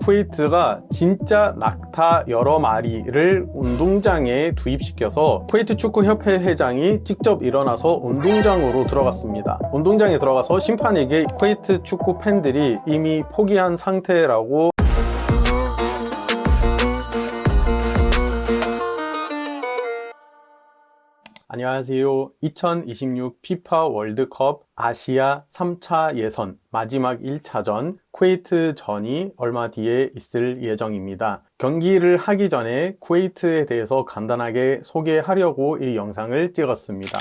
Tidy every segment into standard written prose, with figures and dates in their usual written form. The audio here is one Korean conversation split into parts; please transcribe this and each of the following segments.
쿠웨이트가 진짜 낙타 여러 마리를 운동장에 투입시켜서 쿠웨이트 축구협회 회장이 직접 일어나서 운동장으로 들어갔습니다. 운동장에 들어가서 심판에게 쿠웨이트 축구 팬들이 이미 포기한 상태라고 안녕하세요. 2026 피파 월드컵 아시아 3차 예선 마지막 1차전 쿠웨이트전이 얼마 뒤에 있을 예정입니다. 경기를 하기 전에 쿠웨이트에 대해서 간단하게 소개하려고 이 영상을 찍었습니다.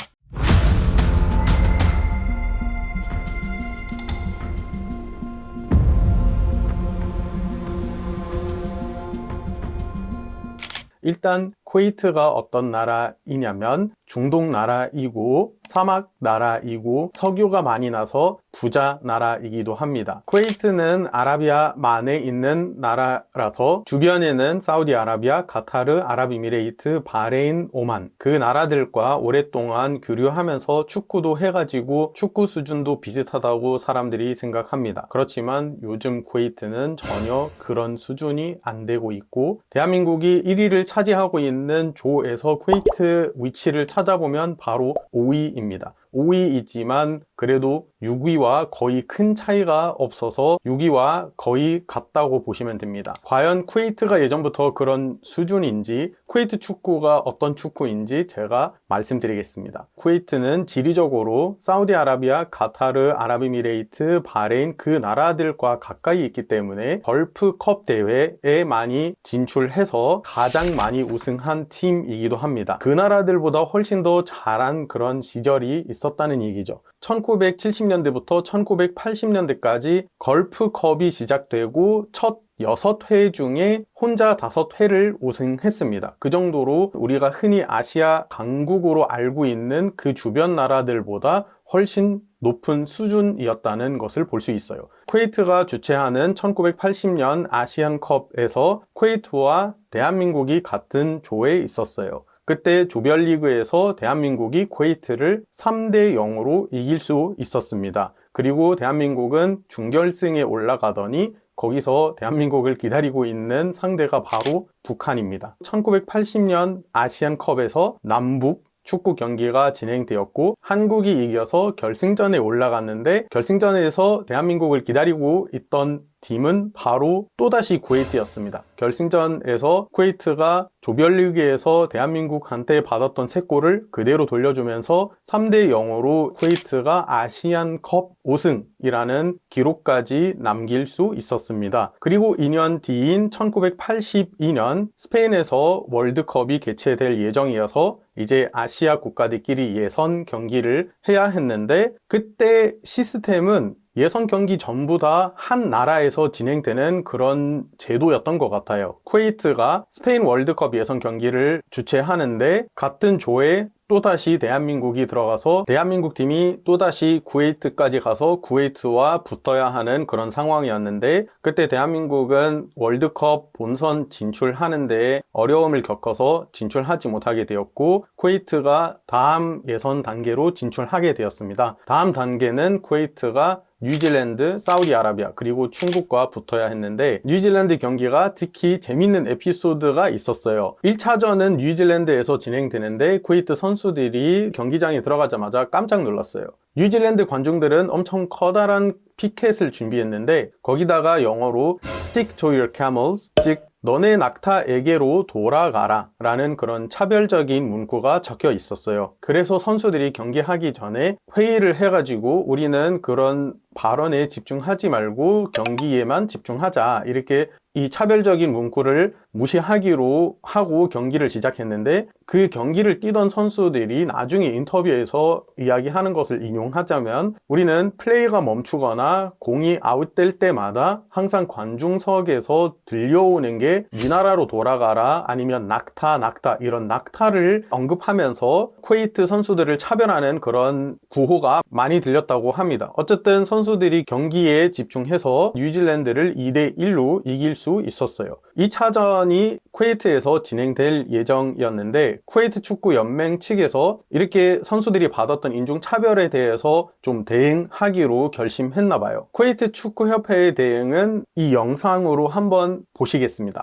일단 쿠웨이트가 어떤 나라이냐면 중동 나라이고 사막 나라이고 석유가 많이 나서 부자 나라이기도 합니다. 쿠웨이트는 아라비아만에 있는 나라라서 주변에는 사우디아라비아, 카타르, 아랍에미레이트, 바레인, 오만 그 나라들과 오랫동안 교류하면서 축구도 해가지고 축구 수준도 비슷하다고 사람들이 생각합니다. 그렇지만 요즘 쿠웨이트는 전혀 그런 수준이 안 되고 있고 대한민국이 1위를 차지하고 있는 조에서 쿠웨이트 위치를 찾아보면 바로 5위입니다. 5위이지만 그래도 6위와 거의 큰 차이가 없어서 6위와 거의 같다고 보시면 됩니다. 과연 쿠웨이트가 예전부터 그런 수준인지 쿠웨이트 축구가 어떤 축구인지 제가 말씀드리겠습니다. 쿠웨이트는 지리적으로 사우디아라비아, 카타르, 아랍에미레이트, 바레인 그 나라들과 가까이 있기 때문에 걸프컵 대회에 많이 진출해서 가장 많이 우승한 팀이기도 합니다. 그 나라들보다 훨씬 더 잘한 그런 시절이 있었다는 얘기죠. 1970년대부터 1980년대까지 걸프컵이 시작되고 첫 6회 중에 혼자 5회를 우승했습니다. 그 정도로 우리가 흔히 아시아 강국으로 알고 있는 그 주변 나라들보다 훨씬 높은 수준이었다는 것을 볼 수 있어요. 쿠웨이트가 주최하는 1980년 아시안컵에서 쿠웨이트와 대한민국이 같은 조에 있었어요. 그때 조별리그에서 대한민국이 쿠웨이트를 3대 0으로 이길 수 있었습니다. 그리고 대한민국은 준결승에 올라가더니 거기서 대한민국을 기다리고 있는 상대가 바로 북한입니다. 1980년 아시안컵에서 남북 축구 경기가 진행되었고 한국이 이겨서 결승전에 올라갔는데 결승전에서 대한민국을 기다리고 있던 팀은 바로 또다시 쿠웨이트였습니다. 결승전에서 쿠웨이트가 조별리그에서 대한민국한테 받았던 3골을 그대로 돌려주면서 3대 0으로 쿠웨이트가 아시안컵 우승이라는 기록까지 남길 수 있었습니다. 그리고 2년 뒤인 1982년 스페인에서 월드컵이 개최될 예정이어서 이제 아시아 국가들끼리 예선 경기를 해야 했는데 그때 시스템은 예선 경기 전부 다 한 나라에서 진행되는 그런 제도였던 것 같아요. 쿠웨이트가 스페인 월드컵 예선 경기를 주최하는데 같은 조에 또다시 대한민국이 들어가서 대한민국 팀이 또다시 쿠웨이트까지 가서 쿠웨이트와 붙어야 하는 그런 상황이었는데 그때 대한민국은 월드컵 본선 진출하는데 어려움을 겪어서 진출하지 못하게 되었고 쿠웨이트가 다음 예선 단계로 진출하게 되었습니다. 다음 단계는 쿠웨이트가 뉴질랜드, 사우디아라비아 그리고 중국과 붙어야 했는데 뉴질랜드 경기가 특히 재밌는 에피소드가 있었어요. 1차전은 뉴질랜드에서 진행되는데 쿠웨이트 선수들이 경기장에 들어가자마자 깜짝 놀랐어요. 뉴질랜드 관중들은 엄청 커다란 피켓을 준비했는데 거기다가 영어로 Stick to your camels, 즉 너네 낙타에게로 돌아가라 라는 그런 차별적인 문구가 적혀 있었어요. 그래서 선수들이 경기하기 전에 회의를 해가지고 우리는 그런 발언에 집중하지 말고 경기에만 집중하자 이렇게 이 차별적인 문구를 무시하기로 하고 경기를 시작했는데 그 경기를 뛰던 선수들이 나중에 인터뷰에서 이야기하는 것을 인용하자면 우리는 플레이가 멈추거나 공이 아웃될 때마다 항상 관중석에서 들려오는 게 네 나라로 돌아가라 아니면 낙타 이런 낙타를 언급하면서 쿠웨이트 선수들을 차별하는 그런 구호가 많이 들렸다고 합니다. 어쨌든 선수들이 경기에 집중해서 뉴질랜드를 2대1로 이길 수 있었어요. 2차전이 쿠웨이트에서 진행될 예정이었는데 쿠웨이트 축구 연맹 측에서 이렇게 선수들이 받았던 인종차별에 대해서 좀 대응하기로 결심했나 봐요. 쿠웨이트 축구협회의 대응은 이 영상으로 한번 보시겠습니다.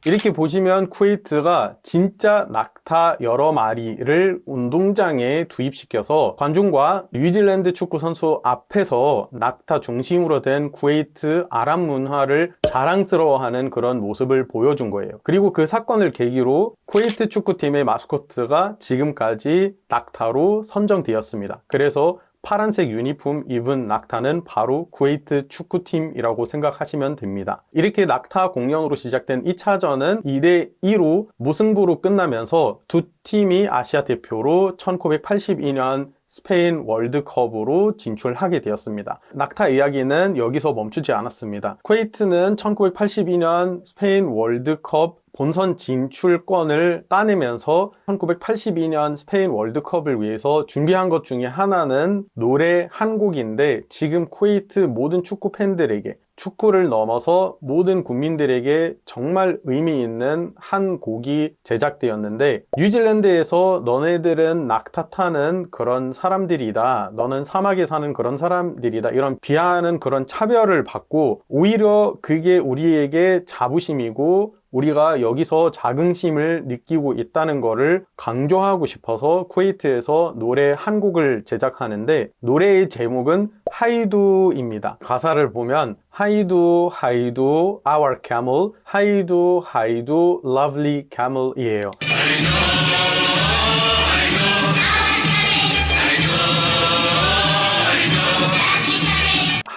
이렇게 보시면 쿠웨이트가 진짜 낙타 여러 마리를 운동장에 투입시켜서 관중과 뉴질랜드 축구 선수 앞에서 낙타 중심으로 된 쿠웨이트 아랍 문화를 자랑스러워하는 그런 모습을 보여준 거예요. 그리고 그 사건을 계기로 쿠웨이트 축구팀의 마스코트가 지금까지 낙타로 선정되었습니다. 그래서 파란색 유니폼 입은 낙타는 바로 쿠웨이트 축구팀이라고 생각하시면 됩니다. 이렇게 낙타 공연으로 시작된 2차전은 2대2로 무승부로 끝나면서 두 팀이 아시아 대표로 1982년 스페인 월드컵으로 진출하게 되었습니다. 낙타 이야기는 여기서 멈추지 않았습니다. 쿠웨이트는 1982년 스페인 월드컵 본선 진출권을 따내면서 1982년 스페인 월드컵을 위해서 준비한 것 중에 하나는 노래 한 곡인데 지금 쿠웨이트 모든 축구 팬들에게 축구를 넘어서 모든 국민들에게 정말 의미 있는 한 곡이 제작되었는데 뉴질랜드에서 너네들은 낙타 타는 그런 사람들이다. 너는 사막에 사는 그런 사람들이다. 이런 비하하는 그런 차별을 받고 오히려 그게 우리에게 자부심이고 우리가 여기서 자긍심을 느끼고 있다는 것을 강조하고 싶어서 쿠웨이트에서 노래 한 곡을 제작하는데 노래의 제목은 하이두입니다. 가사를 보면 하이두 하이두 our camel 하이두 하이두 lovely camel이에요.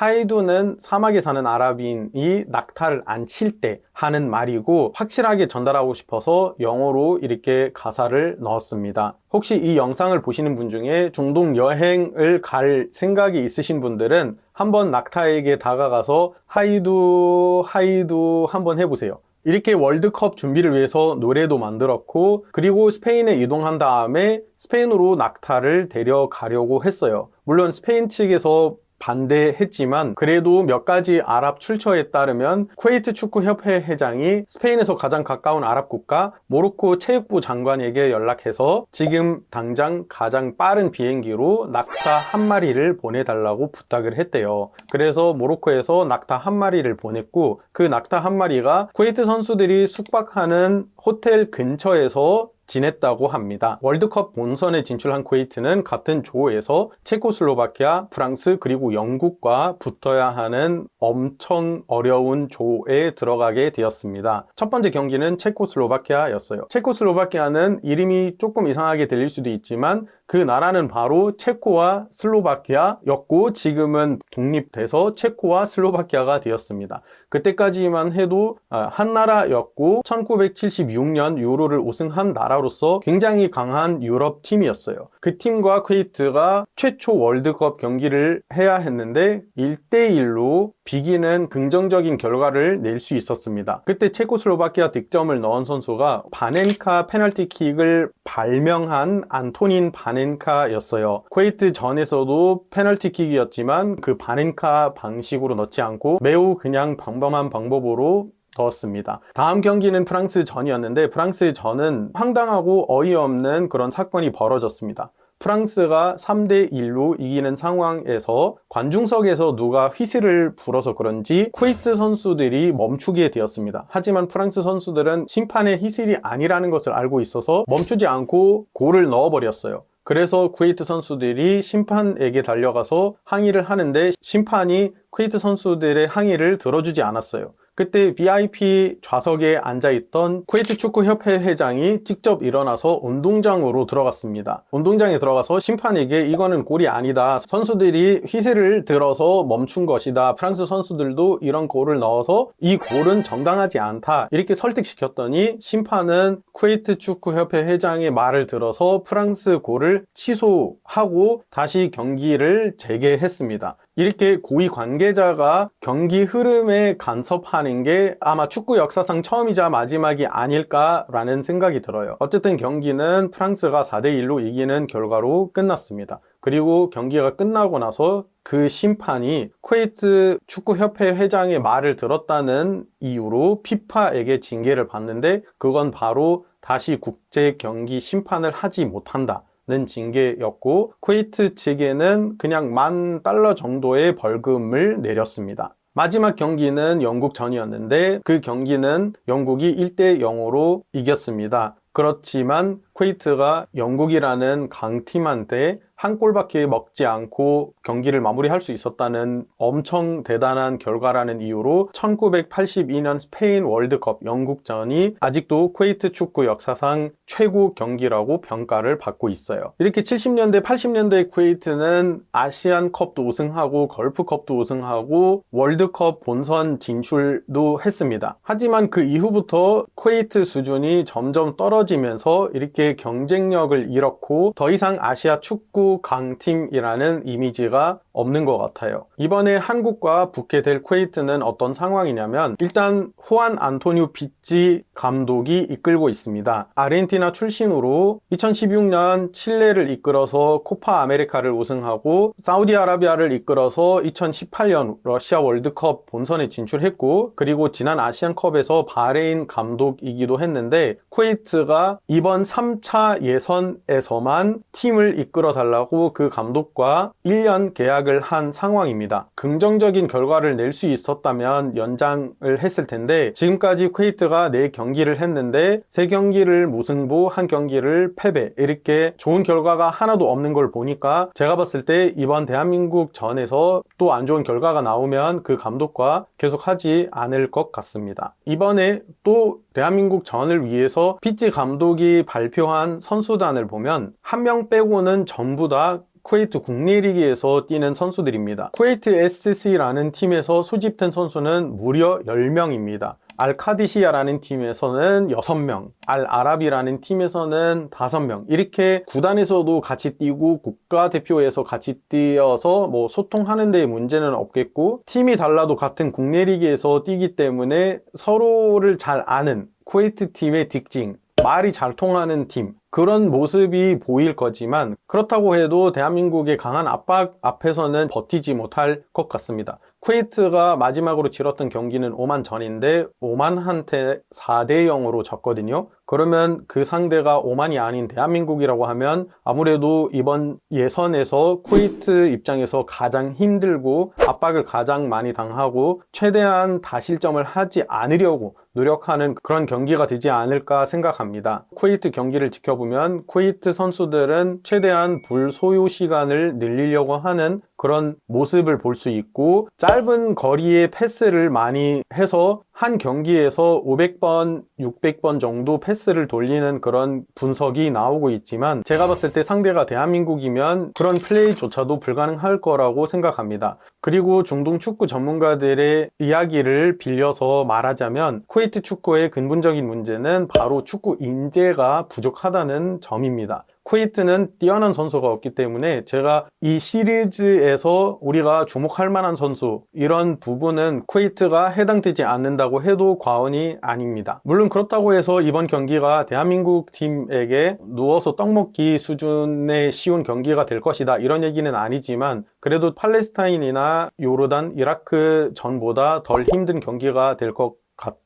하이두는 사막에 사는 아랍인이 낙타를 안 칠 때 하는 말이고 확실하게 전달하고 싶어서 영어로 이렇게 가사를 넣었습니다. 혹시 이 영상을 보시는 분 중에 중동 여행을 갈 생각이 있으신 분들은 한번 낙타에게 다가가서 하이두 하이두 한번 해보세요. 이렇게 월드컵 준비를 위해서 노래도 만들었고 그리고 스페인에 이동한 다음에 스페인으로 낙타를 데려가려고 했어요. 물론 스페인 측에서 반대했지만 그래도 몇 가지 아랍 출처에 따르면 쿠웨이트 축구협회 회장이 스페인에서 가장 가까운 아랍 국가 모로코 체육부 장관에게 연락해서 지금 당장 가장 빠른 비행기로 낙타 한 마리를 보내달라고 부탁을 했대요. 그래서 모로코에서 낙타 한 마리를 보냈고 그 낙타 한 마리가 쿠웨이트 선수들이 숙박하는 호텔 근처에서 지냈다고 합니다. 월드컵 본선에 진출한 쿠웨이트는 같은 조에서 체코슬로바키아, 프랑스 그리고 영국과 붙어야 하는 엄청 어려운 조에 들어가게 되었습니다. 첫 번째 경기는 체코슬로바키아였어요. 체코슬로바키아는 이름이 조금 이상하게 들릴 수도 있지만 그 나라는 바로 체코와 슬로바키아였고 지금은 독립돼서 체코와 슬로바키아가 되었습니다. 그때까지만 해도 한 나라였고 1976년 유로를 우승한 나라로서 굉장히 강한 유럽 팀이었어요. 그 팀과 쿠웨이트가 최초 월드컵 경기를 해야 했는데 1대1로 비기는 긍정적인 결과를 낼 수 있었습니다. 그때 체코슬로바키아 득점을 넣은 선수가 바넨카 페널티킥을 발명한 안토닌 바넨카였어요. 쿠웨이트 전에서도 페널티킥이었지만 그 바넨카 방식으로 넣지 않고 매우 그냥 평범한 방법으로 넣었습니다. 다음 경기는 프랑스 전이었는데 프랑스 전은 황당하고 어이없는 그런 사건이 벌어졌습니다. 프랑스가 3대1로 이기는 상황에서 관중석에서 누가 휘슬을 불어서 그런지 쿠웨이트 선수들이 멈추게 되었습니다. 하지만 프랑스 선수들은 심판의 휘슬이 아니라는 것을 알고 있어서 멈추지 않고 골을 넣어버렸어요. 그래서 쿠웨이트 선수들이 심판에게 달려가서 항의를 하는데 심판이 쿠웨이트 선수들의 항의를 들어주지 않았어요. 그때 VIP 좌석에 앉아있던 쿠웨이트 축구협회 회장이 직접 일어나서 운동장으로 들어갔습니다. 운동장에 들어가서 심판에게 이거는 골이 아니다. 선수들이 휘슬을 들어서 멈춘 것이다. 프랑스 선수들도 이런 골을 넣어서 이 골은 정당하지 않다. 이렇게 설득시켰더니 심판은 쿠웨이트 축구협회 회장의 말을 들어서 프랑스 골을 취소하고 다시 경기를 재개했습니다. 이렇게 고위 관계자가 경기 흐름에 간섭하는 승리하는 게 아마 축구 역사상 처음이자 마지막이 아닐까라는 생각이 들어요. 어쨌든 경기는 프랑스가 4대1로 이기는 결과로 끝났습니다. 그리고 경기가 끝나고 나서 그 심판이 쿠웨이트 축구협회 회장의 말을 들었다는 이유로 피파에게 징계를 받는데, 그건 바로 다시 국제 경기 심판을 하지 못한다는 징계였고, 쿠웨이트 측에는 그냥 $10,000 정도의 벌금을 내렸습니다. 마지막 경기는 영국전이었는데 그 경기는 영국이 1대0으로 이겼습니다. 그렇지만 쿠웨이트가 영국이라는 강팀한테 한 골밖에 먹지 않고 경기를 마무리할 수 있었다는 엄청 대단한 결과라는 이유로 1982년 스페인 월드컵 영국전이 아직도 쿠웨이트 축구 역사상 최고 경기라고 평가를 받고 있어요. 이렇게 70년대, 80년대 쿠웨이트는 아시안컵도 우승하고 걸프컵도 우승하고 월드컵 본선 진출도 했습니다. 하지만 그 이후부터 쿠웨이트 수준이 점점 떨어지면서 이렇게 경쟁력을 잃었고 더 이상 아시아 축구 강팀이라는 이미지가 없는 것 같아요. 이번에 한국과 붙게 될 쿠웨이트는 어떤 상황이냐면, 일단 후안 안토니오 피치 감독이 이끌고 있습니다. 아르헨티나 출신으로 2016년 칠레를 이끌어서 코파 아메리카를 우승하고 사우디아라비아를 이끌어서 2018년 러시아 월드컵 본선에 진출했고, 그리고 지난 아시안컵에서 바레인 감독이기도 했는데, 쿠웨이트가 이번 3차 예선에서만 팀을 이끌어 달라고 그 감독과 1년 계약을 한 상황입니다. 긍정적인 결과를 낼 수 있었다면 연장을 했을 텐데, 지금까지 쿠웨이트가 4경기를 했는데 3경기를 무승부, 1경기를 패배, 이렇게 좋은 결과가 하나도 없는 걸 보니까 제가 봤을 때 이번 대한민국 전에서 또 안 좋은 결과가 나오면 그 감독과 계속 하지 않을 것 같습니다. 이번에 또 대한민국 전을 위해서 피치 감독이 발표한 선수단을 보면 한 명 빼고는 전부 다 쿠웨이트 국내리그에서 뛰는 선수들입니다. 쿠웨이트 SC라는 팀에서 소집된 선수는 무려 10명입니다. 알카디시아라는 팀에서는 6명, 알아라비라는 팀에서는 5명, 이렇게 구단에서도 같이 뛰고 국가대표에서 같이 뛰어서 뭐 소통하는 데 문제는 없겠고, 팀이 달라도 같은 국내 리그에서 뛰기 때문에 서로를 잘 아는 쿠웨이트 팀의 특징, 말이 잘 통하는 팀, 그런 모습이 보일 거지만, 그렇다고 해도 대한민국의 강한 압박 앞에서는 버티지 못할 것 같습니다. 쿠웨이트가 마지막으로 치렀던 경기는 오만전인데 오만한테 4대0으로 졌거든요. 그러면 그 상대가 오만이 아닌 대한민국이라고 하면 아무래도 이번 예선에서 쿠웨이트 입장에서 가장 힘들고 압박을 가장 많이 당하고 최대한 다실점을 하지 않으려고 노력하는 그런 경기가 되지 않을까 생각합니다. 쿠웨이트 경기를 지켜보면 쿠웨이트 선수들은 최대한 불소요 시간을 늘리려고 하는 그런 모습을 볼 수 있고, 짧은 거리의 패스를 많이 해서 한 경기에서 500번, 600번 정도 패스를 돌리는 그런 분석이 나오고 있지만, 제가 봤을 때 상대가 대한민국이면 그런 플레이조차도 불가능할 거라고 생각합니다. 그리고 중동 축구 전문가들의 이야기를 빌려서 말하자면 쿠웨이트 축구의 근본적인 문제는 바로 축구 인재가 부족하다는 점입니다. 쿠웨이트는 뛰어난 선수가 없기 때문에 제가 이 시리즈에서 우리가 주목할 만한 선수, 이런 부분은 쿠웨이트가 해당되지 않는다고 해도 과언이 아닙니다. 물론 그렇다고 해서 이번 경기가 대한민국 팀에게 누워서 떡 먹기 수준의 쉬운 경기가 될 것이다, 이런 얘기는 아니지만, 그래도 팔레스타인이나 요르단, 이라크 전보다 덜 힘든 경기가 될 것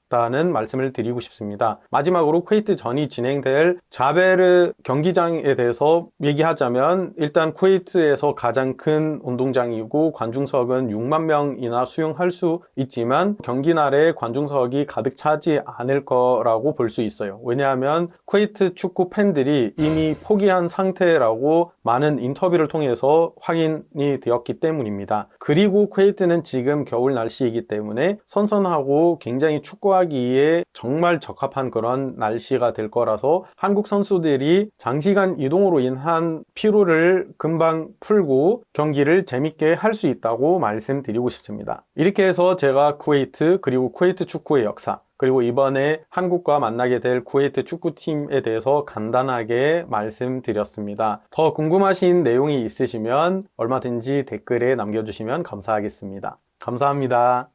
같다는 말씀을 드리고 싶습니다. 마지막으로 쿠웨이트 전이 진행될 자베르 경기장에 대해서 얘기하자면, 일단 쿠웨이트에서 가장 큰 운동장이고 관중석은 6만 명이나 수용할 수 있지만 경기날에 관중석이 가득 차지 않을 거라고 볼 수 있어요. 왜냐하면 쿠웨이트 축구 팬들이 이미 포기한 상태라고 많은 인터뷰를 통해서 확인이 되었기 때문입니다. 그리고 쿠웨이트는 지금 겨울 날씨이기 때문에 선선하고 굉장히 축구하기에 정말 적합한 그런 날씨가 될 거라서 한국 선수들이 장시간 이동으로 인한 피로를 금방 풀고 경기를 재밌게 할 수 있다고 말씀드리고 싶습니다. 이렇게 해서 제가 쿠웨이트, 그리고 쿠웨이트 축구의 역사, 그리고 이번에 한국과 만나게 될 쿠웨이트 축구팀에 대해서 간단하게 말씀드렸습니다. 더 궁금하신 내용이 있으시면 얼마든지 댓글에 남겨주시면 감사하겠습니다. 감사합니다.